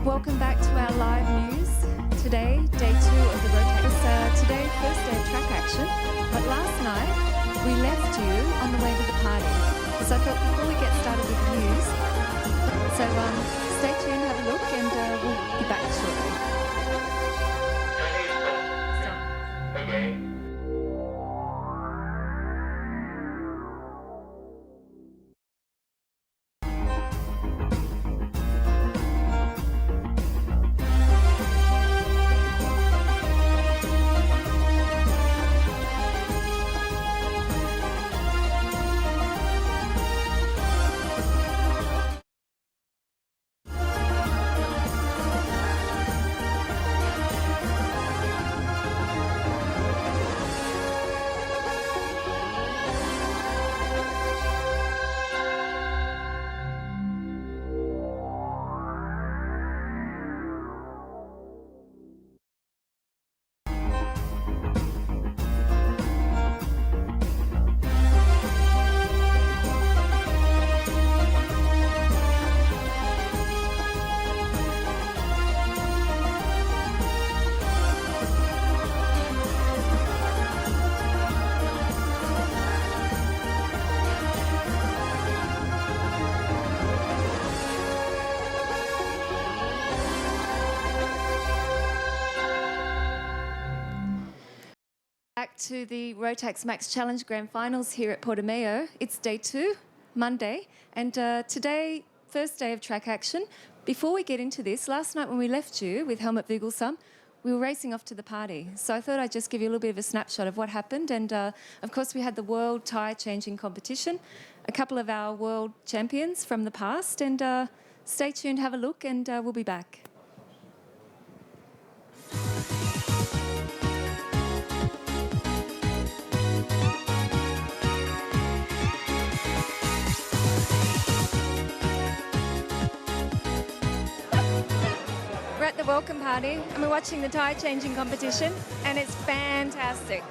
Welcome back to our live news. Today, day 2 of the Rotax. Today, first day of track action. But last night, we left you on the way to the party. So I thought before we get started with the news, so stay tuned, have a look, and we'll be back shortly. Okay. Back to the Rotax Max Challenge Grand Finals here at Portimao. It's day 2, Monday, and today, first day of track action. Before we get into this, last night when we left you with Helmut Vigelsum, we were racing off to the party. So I thought I'd just give you a little bit of a snapshot of what happened. And of course, we had the World Tyre Changing Competition, a couple of our world champions from the past. And stay tuned, have a look, and we'll be back. We're at the welcome party and we're watching the tyre changing competition, and it's fantastic.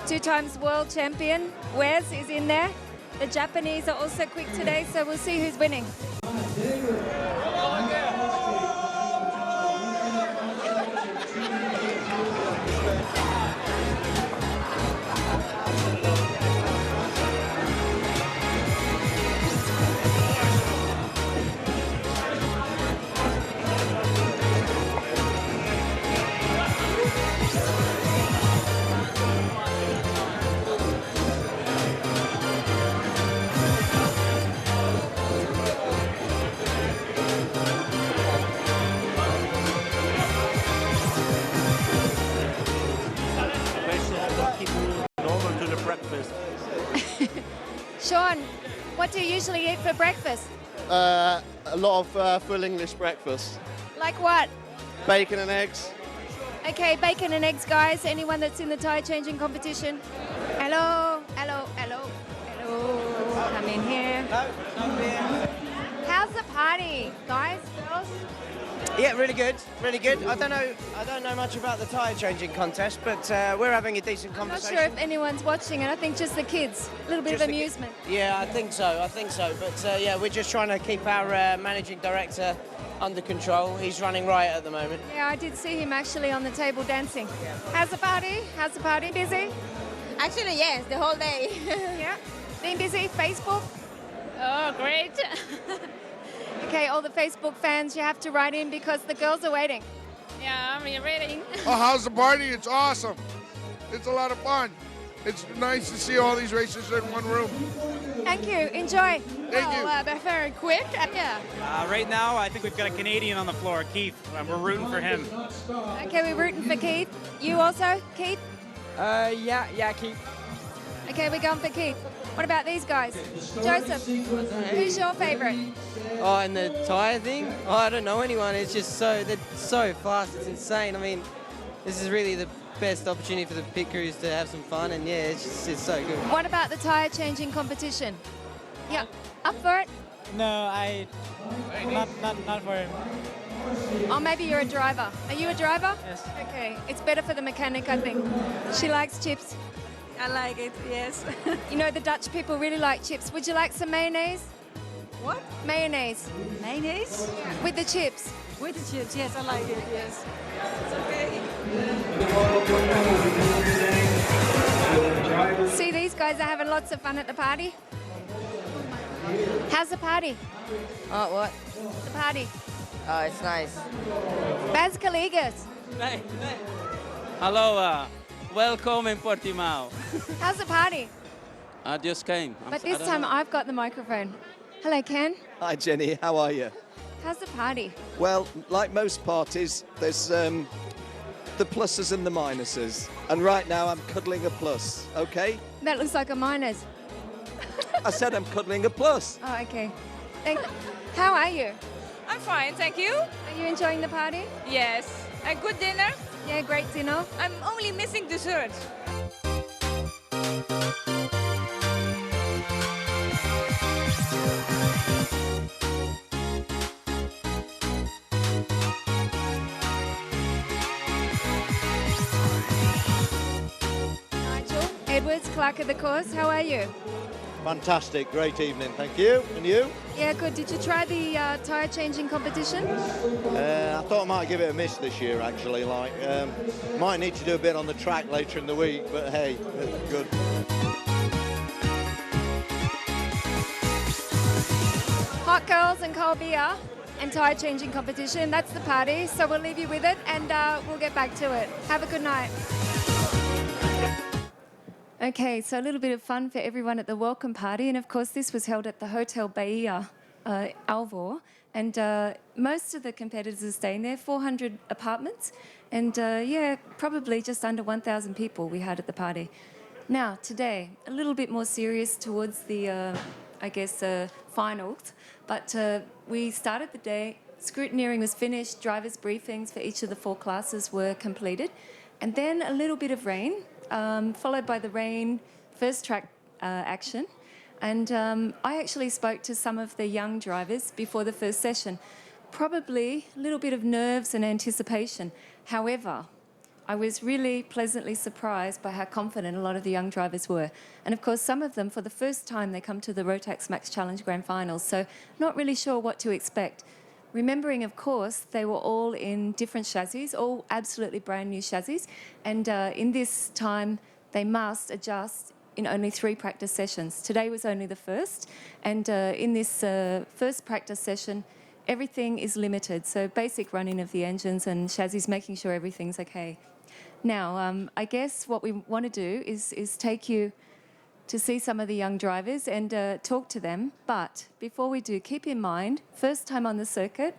2 times world champion Wes is in there. The Japanese are also quick today, so we'll see who's winning. Sean, what do you usually eat for breakfast? A lot of full English breakfast. Like what? Bacon and eggs. Okay, bacon and eggs, guys. Anyone that's in the tyre changing competition? Hello, hello, hello, hello. Come in here. How's the party, guys, girls? Yeah, really good, really good. I don't know much about the tyre changing contest, but we're having a decent I'm not conversation. sure if anyone's watching it. I think just the kids. A little bit Just of the ki- amusement. Yeah, I think so. But yeah, we're just trying to keep our managing director under control. He's running riot at the moment. Yeah, I did see him actually on the table dancing. How's the party? How's the party? Busy? Actually, yes, the whole day. Yeah. Been busy? Facebook? Oh, great. Okay, all the Facebook fans, you have to write in because the girls are waiting. Yeah, I'm reading. Oh, how's the party? It's awesome. It's a lot of fun. It's nice to see all these races in one room. Thank you. Enjoy. Thank you. They're very quick. Yeah. Right now, I think we've got a Canadian on the floor, Keith. We're rooting for him. Okay, we're rooting for Keith. You also, Keith? Yeah, Keith. Okay, we're going for Keith. What about these guys? Joseph, who's your favourite? Oh, and the tyre thing? Oh, I don't know anyone. It's just they're so fast. It's insane. I mean, this is really the best opportunity for the pit crews to have some fun, and yeah, it's so good. What about the tyre changing competition? Yeah, up for it? No, not for him. Or maybe you're a driver. Are you a driver? Yes. Okay, it's better for the mechanic, I think. She likes chips. I like it, yes. You know, the Dutch people really like chips. Would you like some mayonnaise? What? Mayonnaise. Mayonnaise? With the chips. With the chips, yes, I like it, yes. It's okay. See, these guys are having lots of fun at the party. How's the party? What? The party. Oh, it's nice. Bas Collegas. Hello, welcome in Portimao. How's the party? I just came. But this time I've got the microphone. Hello, Ken. Hi, Jenny. How are you? How's the party? Well, like most parties, there's the pluses and the minuses. And right now, I'm cuddling a plus, okay? That looks like a minus. I said I'm cuddling a plus. Oh, okay. How are you? I'm fine, thank you. Are you enjoying the party? Yes. A good dinner. Yeah, great dinner. I'm only missing dessert. Nigel Edwards, clerk of the course. How are you? Fantastic. Great evening. Thank you. And you? Yeah, good. Did you try the tyre changing competition? I thought I might give it a miss this year, actually. Might need to do a bit on the track later in the week, but hey, good. Hot girls and cold beer and tyre changing competition. That's the party. So we'll leave you with it and we'll get back to it. Have a good night. Okay, so a little bit of fun for everyone at the welcome party. And of course, this was held at the Hotel Bahia, Alvor. And most of the competitors are staying there, 400 apartments. And yeah, probably just under 1,000 people we had at the party. Now, today, a little bit more serious towards the, finals. But we started the day, scrutineering was finished, drivers' briefings for each of the 4 classes were completed. And then a little bit of rain, followed by the rain first track action. And I actually spoke to some of the young drivers before the first session. Probably a little bit of nerves and anticipation. However, I was really pleasantly surprised by how confident a lot of the young drivers were. And of course, some of them, for the first time, they come to the Rotax Max Challenge Grand Finals, so not really sure what to expect. Remembering, of course, they were all in different chassis, all absolutely brand new chassis. And in this time, they must adjust in only 3 practice sessions. Today was only the first. And in this first practice session, everything is limited. So basic running of the engines and chassis, making sure everything's okay. Now, I guess what we want to do is take you to see some of the young drivers and talk to them. But before we do, keep in mind, first time on the circuit,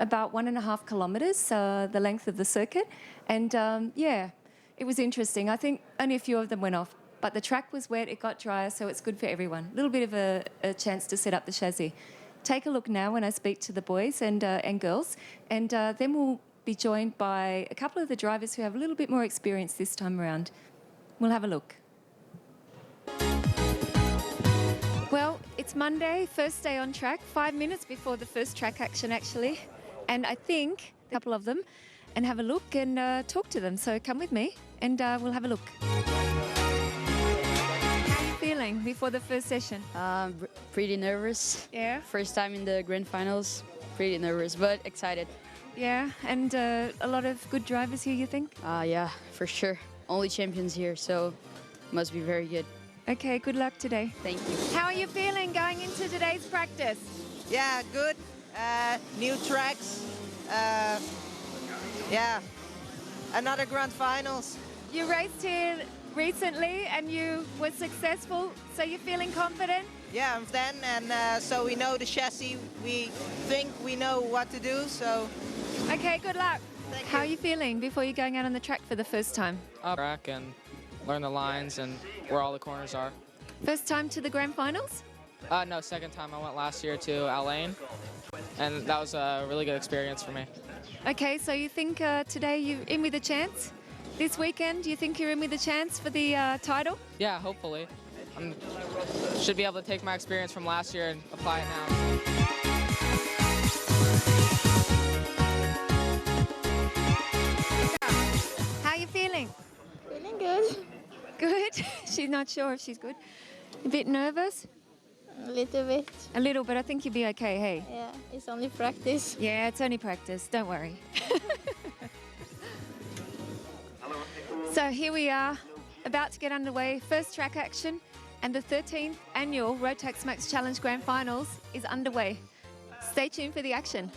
about 1.5 kilometres, the length of the circuit. And yeah, it was interesting. I think only a few of them went off. But the track was wet, it got drier, so it's good for everyone. A little bit of a chance to set up the chassis. Take a look now when I speak to the boys and girls. And then we'll be joined by a couple of the drivers who have a little bit more experience this time around. We'll have a look. Well, it's Monday, first day on track, 5 minutes before the first track action, actually. And I think a couple of them, and have a look and talk to them. So come with me and we'll have a look. How are you feeling before the first session? Pretty nervous. Yeah? First time in the grand finals. Pretty nervous, but excited. Yeah, and a lot of good drivers here, you think? Yeah, for sure. Only champions here, so must be very good. Okay, good luck today. Thank you. How are you feeling going into today's practice? Yeah, good. New tracks. Yeah, another grand finals. You raced here recently and you were successful, so you're feeling confident? Yeah, then, and so we know the chassis. We think we know what to do, so... Okay, good luck. Thank How you. are you feeling before you're going out on the track for the first time? Track and learn the lines and where all the corners are. First time to the grand finals? No, second time. I went last year to Alain, and that was a really good experience for me. Okay, so you think today you're in with a chance? This weekend, do you think you're in with a chance for the title? Yeah, hopefully. Should be able to take my experience from last year and apply it now. How are you feeling? Feeling good. Good? She's not sure if she's good. A bit nervous? A little bit. A little, but I think you'll be okay, hey? Yeah, it's only practice. Yeah, it's only practice, don't worry. So here we are, about to get underway, first track action, and the 13th annual Rotax Max Challenge Grand Finals is underway. Stay tuned for the action.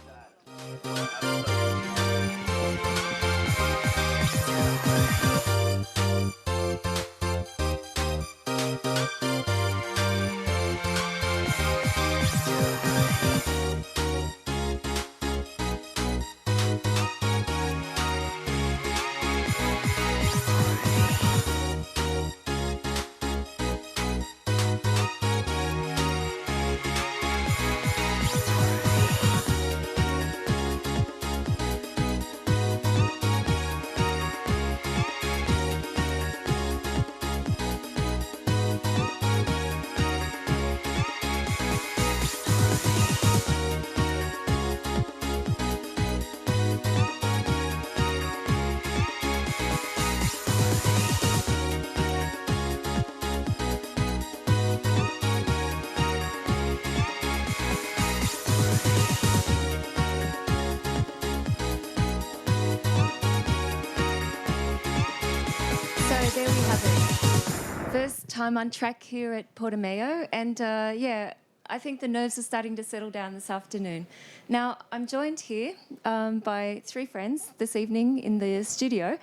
There we have it. First time on track here at Portimao, and yeah, I think the nerves are starting to settle down this afternoon. Now, I'm joined here by three friends this evening in the studio.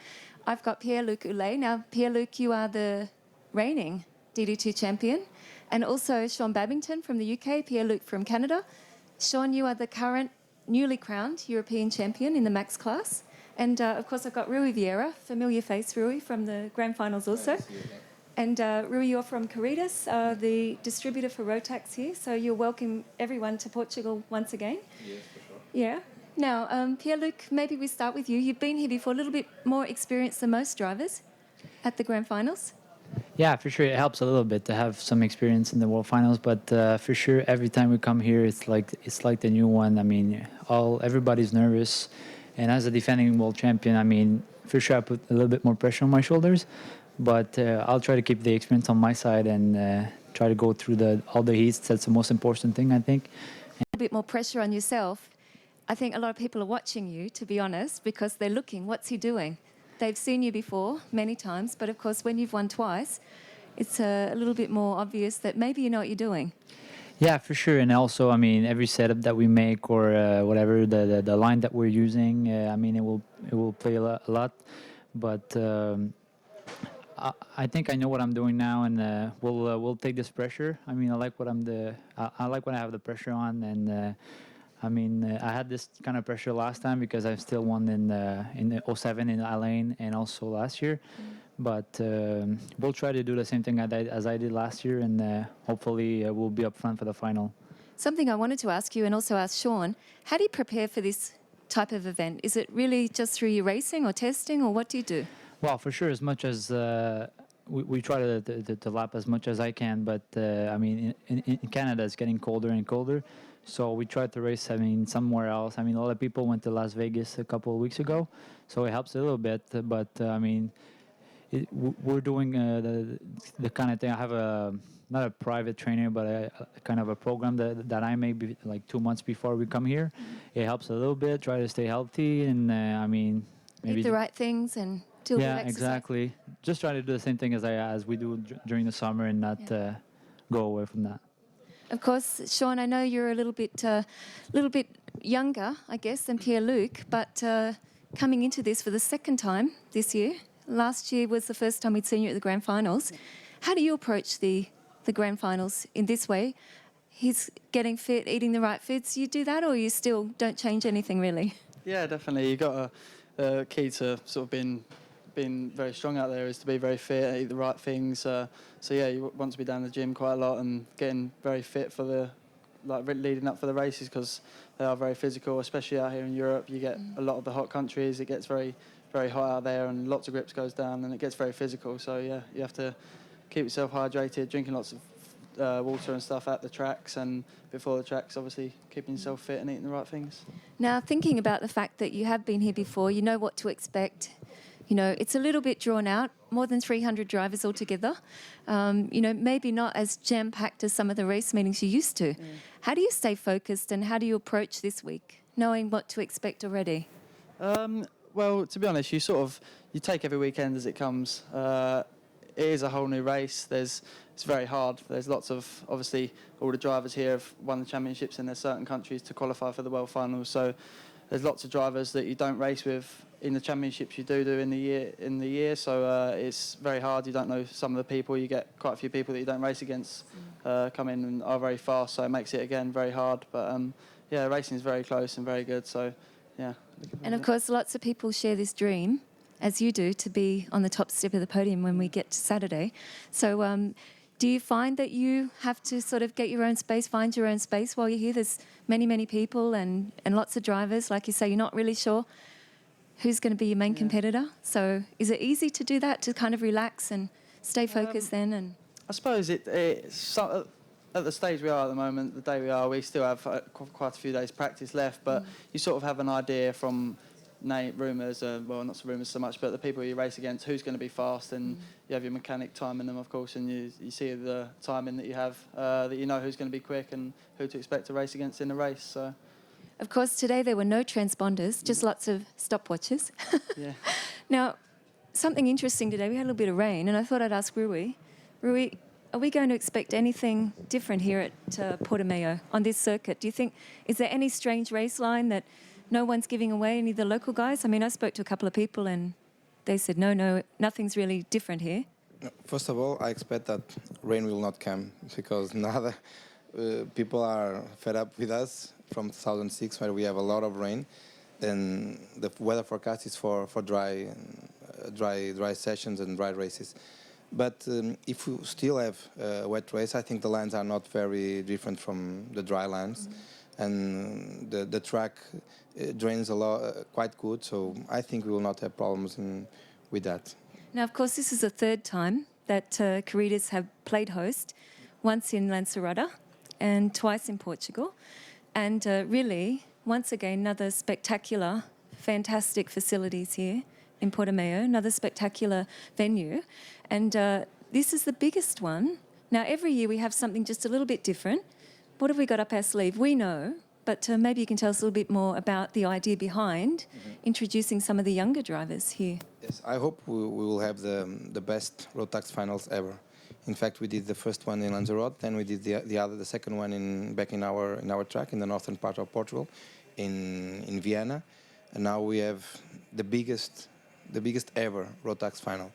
I've got Pierre-Luc Houlet. Now, Pierre-Luc, you are the reigning DD2 champion, and also Sean Babington from the UK, Pierre-Luc from Canada. Sean, you are the current newly crowned European champion in the max class. And, of course, I've got Rui Vieira, familiar face, Rui, from the grand finals also. And, Rui, you're from Caritas, the distributor for Rotax here, so you'll welcome everyone to Portugal once again. Yes, for sure. Yeah. Now, Pierre-Luc, maybe we start with you. You've been here before, a little bit more experience than most drivers at the grand finals. Yeah, for sure. It helps a little bit to have some experience in the World Finals, but for sure, every time we come here, it's like the new one. I mean, everybody's nervous. And as a defending world champion, I mean, for sure I put a little bit more pressure on my shoulders, but I'll try to keep the experience on my side and try to go through all the heats. That's the most important thing, I think. A bit more pressure on yourself. I think a lot of people are watching you, to be honest, because they're looking, what's he doing? They've seen you before many times, but of course when you've won twice, it's a little bit more obvious that maybe you know what you're doing. Yeah, for sure. And also, I mean, every setup that we make or whatever, the line that we're using, I mean, it will play a lot. But I think I know what I'm doing now, and we'll take this pressure. I mean, I like what I like when I have the pressure on, and I mean, I had this kind of pressure last time because I still won in 07 in Alain and also last year. But we'll try to do the same thing as I did last year, and hopefully we'll be up front for the final. Something I wanted to ask you and also ask Sean, how do you prepare for this type of event? Is it really just through your racing or testing, or what do you do? Well, for sure, as much as we try to lap as much as I can, but I mean, in Canada it's getting colder and colder, so we try to race, I mean, somewhere else. I mean, a lot of people went to Las Vegas a couple of weeks ago, so it helps a little bit, but I mean, we're doing the kind of thing. I have not a private trainer, but a kind of a program that I make like 2 months before we come here. It helps a little bit. Try to stay healthy, and I mean, maybe eat the right things and do a bit of exercise. Exactly. Just try to do the same thing as we do during the summer, and not go away from that. Of course, Sean, I know you're a little bit younger, I guess, than Pierre-Luc, but coming into this for the second time this year. Last year was the first time we'd seen you at the grand finals. How do you approach the grand finals in this way? He's getting fit, eating the right foods. You do that, or you still don't change anything really? Yeah, definitely. You got a key to sort of being very strong out there is to be very fit, eat the right things. So yeah, you want to be down the gym quite a lot and getting very fit for leading up for the races, because they are very physical, especially out here in Europe. You get a lot of the hot countries. It gets very hot out there, and lots of grips goes down, and it gets very physical. So yeah, you have to keep yourself hydrated, drinking lots of water and stuff at the tracks, and before the tracks, obviously keeping yourself fit and eating the right things. Now, thinking about the fact that you have been here before, you know what to expect. You know, it's a little bit drawn out. more than 300 drivers altogether. Maybe not as jam-packed as some of the race meetings you used to. How do you stay focused and how do you approach this week, knowing what to expect already? Well, to be honest, you take every weekend as it comes. It is a whole new race. It's very hard. There's lots of, obviously, all the drivers here have won the championships in their certain countries to qualify for the World Finals. So there's lots of drivers that you don't race with in the championships you do in the year. So it's very hard. You don't know some of the people. You get quite a few people that you don't race against come in and are very fast. So it makes it again very hard. But racing is very close and very good. So yeah. And of course, lots of people share this dream, as you do, to be on the top step of the podium when we get to Saturday. So do you find that you have to sort of get your own space, find your own space while you're here? There's many, many people and lots of drivers. Like you say, you're not really sure who's going to be your main competitor. So is it easy to do that, to kind of relax and stay focused then? And I suppose it's at the stage we are at the moment, the day we are, we still have quite a few days practice left, but you sort of have an idea from rumours, well, not so rumours so much, but the people you race against, who's going to be fast, and you have your mechanic timing them, of course, and you see the timing that you have, that you know who's going to be quick and who to expect to race against in the race. So, of course, today there were no transponders, just lots of stopwatches. Yeah. Now, something interesting today, we had a little bit of rain, and I thought I'd ask Rui. Rui, are we going to expect anything different here at Portimao on this circuit? Do you think, is there any strange race line that no one's giving away, any of the local guys? I mean, I spoke to a couple of people and they said, no, nothing's really different here. First of all, I expect that rain will not come because now people are fed up with us from 2006 where we have a lot of rain. And the weather forecast is for dry sessions and dry races. But if we still have a wet race, I think the lines are not very different from the dry lines. And the track drains a lot, quite good, so I think we will not have problems with that. Now, of course, this is the third time that Corridas have played host, once in Lancerota and twice in Portugal. And really, once again, another spectacular, fantastic facilities here in Portimao, another spectacular venue. And this is the biggest one. Now, every year we have something just a little bit different. What have we got up our sleeve? We know, but maybe you can tell us a little bit more about the idea behind introducing some of the younger drivers here. Yes, I hope we will have the best Rotax finals ever. In fact, we did the first one in Lanzarote, then we did the second one back in our track in the northern part of Portugal, in Vienna, and now we have the biggest ever Rotax final.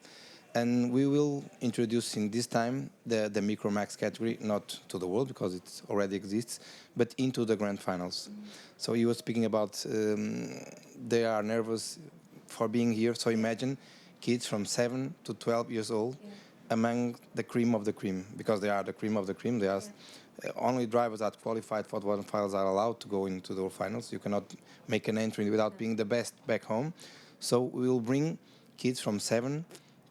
And we will introduce in this time the Micromax category, not to the world because it already exists, but into the grand finals. So you were speaking about they are nervous for being here. So imagine kids from 7 to 12 years old among the cream of the cream, because they are the cream of the cream. They are only drivers that qualified for the World Finals are allowed to go into the World Finals. You cannot make an entry without being the best back home. So we will bring kids from 7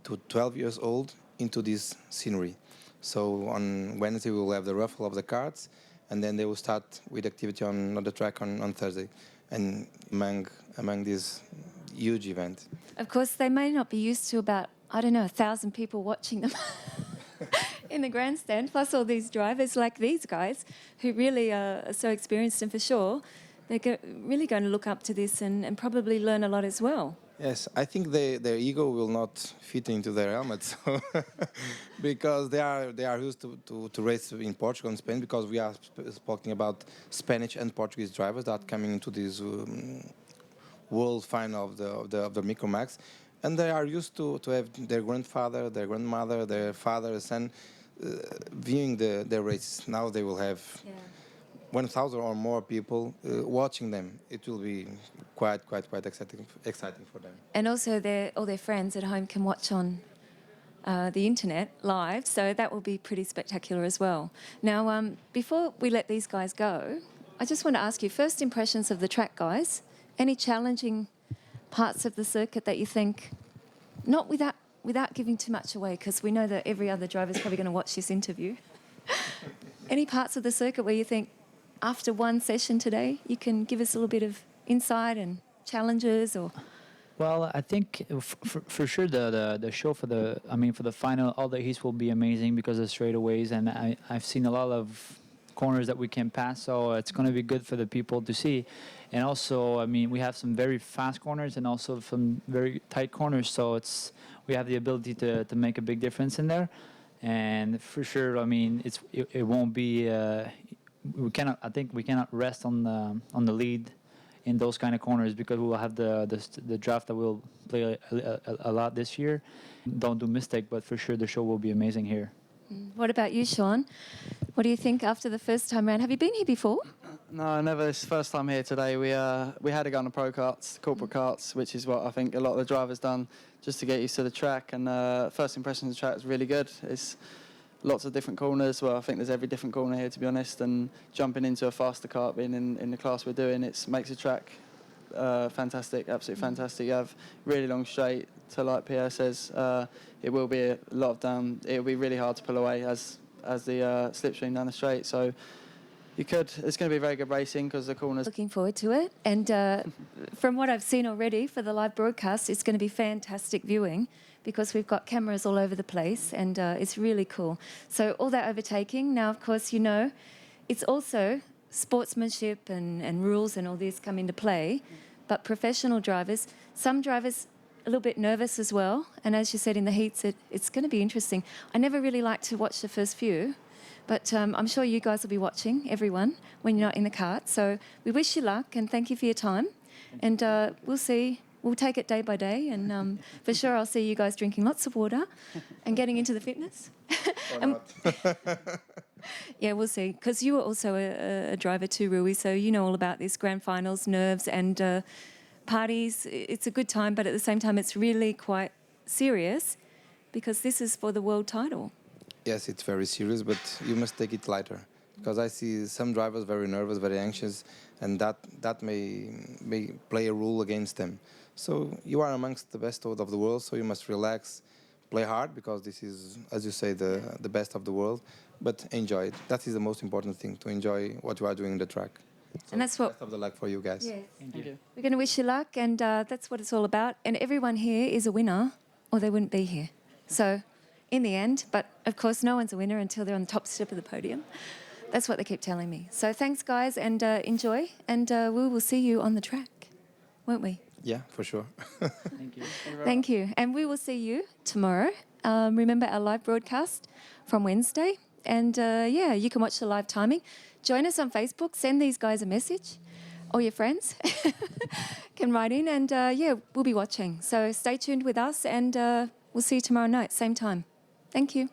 to 12 years old into this scenery. So on Wednesday we will have the raffle of the cards, and then they will start with activity on the track on Thursday, and among this huge event. Of course, they may not be used to about, 1,000 people watching them in the grandstand, plus all these drivers like these guys who really are so experienced, and for sure they're really going to look up to this and probably learn a lot as well. Yes, I think their ego will not fit into their helmets, because they are used to race in Portugal and Spain, because we are speaking about Spanish and Portuguese drivers that are coming into this world final of the Micromax, and they are used to have their grandfather, their grandmother, their father, son viewing the races. Now they will have 1,000 or more people watching them. It will be quite exciting for them. And also all their friends at home can watch on the internet live, so that will be pretty spectacular as well. Now, before we let these guys go, I just want to ask you, first impressions of the track, guys. Any challenging parts of the circuit that you think, not without giving too much away, because we know that every other driver is probably going to watch this interview. Any parts of the circuit where you think, after one session today, you can give us a little bit of insight and challenges or Well, I think for sure the show for the final, all the heats will be amazing because of straightaways, and I've seen a lot of corners that we can pass, so it's going to be good for the people to see. And also, I mean, we have some very fast corners and also some very tight corners, so we have the ability to make a big difference in there. And for sure, I mean, it won't be we cannot rest on the lead in those kind of corners because we will have the draft that will play a lot this year. Don't do mistake, but for sure the show will be amazing here. What about you, Sean? What do you think after the first time round? Have you been here before? No, never. This first time here today. We had to go on the pro karts, corporate karts, which is what I think a lot of the drivers done just to get used to the track. And first impression of the track is really good. It's lots of different corners. Well, I think there's every different corner here, to be honest. And jumping into a faster kart, being in the class we're doing, it makes the track fantastic, absolutely fantastic. You have really long straight. So like Pierre says, it will be a lot of down. It will be really hard to pull away as the slipstream down the straight. So it's going to be very good racing because the corners. Looking forward to it. And from what I've seen already for the live broadcast, it's going to be fantastic viewing because we've got cameras all over the place and it's really cool. So all that overtaking, now of course you know, it's also sportsmanship and rules and all this come into play, but professional drivers, some drivers a little bit nervous as well, and as you said in the heats, it's going to be interesting. I never really like to watch the first few, but I'm sure you guys will be watching, everyone, when you're not in the kart. So we wish you luck and thank you for your time, and we'll see. We'll take it day by day, and for sure I'll see you guys drinking lots of water and getting into the fitness. Yeah, we'll see. Because you were also a driver too, Rui, so you know all about this, grand finals, nerves and parties. It's a good time, but at the same time it's really quite serious because this is for the world title. Yes, it's very serious, but you must take it lighter. Because I see some drivers very nervous, very anxious, and that may play a role against them. So you are amongst the best of the world, so you must relax, play hard, because this is, as you say, the best of the world, but enjoy it. That is the most important thing, to enjoy what you are doing in the track. So and that's what. Best of the luck for you guys. Yes. Thank you. We're going to wish you luck, and that's what it's all about. And everyone here is a winner, or they wouldn't be here. So, in the end, but of course, no one's a winner until they're on the top step of the podium. That's what they keep telling me. So thanks, guys, and enjoy. And we will see you on the track, won't we? Yeah, for sure. Thank you. Thank you. And we will see you tomorrow. Remember our live broadcast from Wednesday. And yeah, you can watch the live timing. Join us on Facebook. Send these guys a message. All your friends can write in. And yeah, we'll be watching. So stay tuned with us. And we'll see you tomorrow night, same time. Thank you.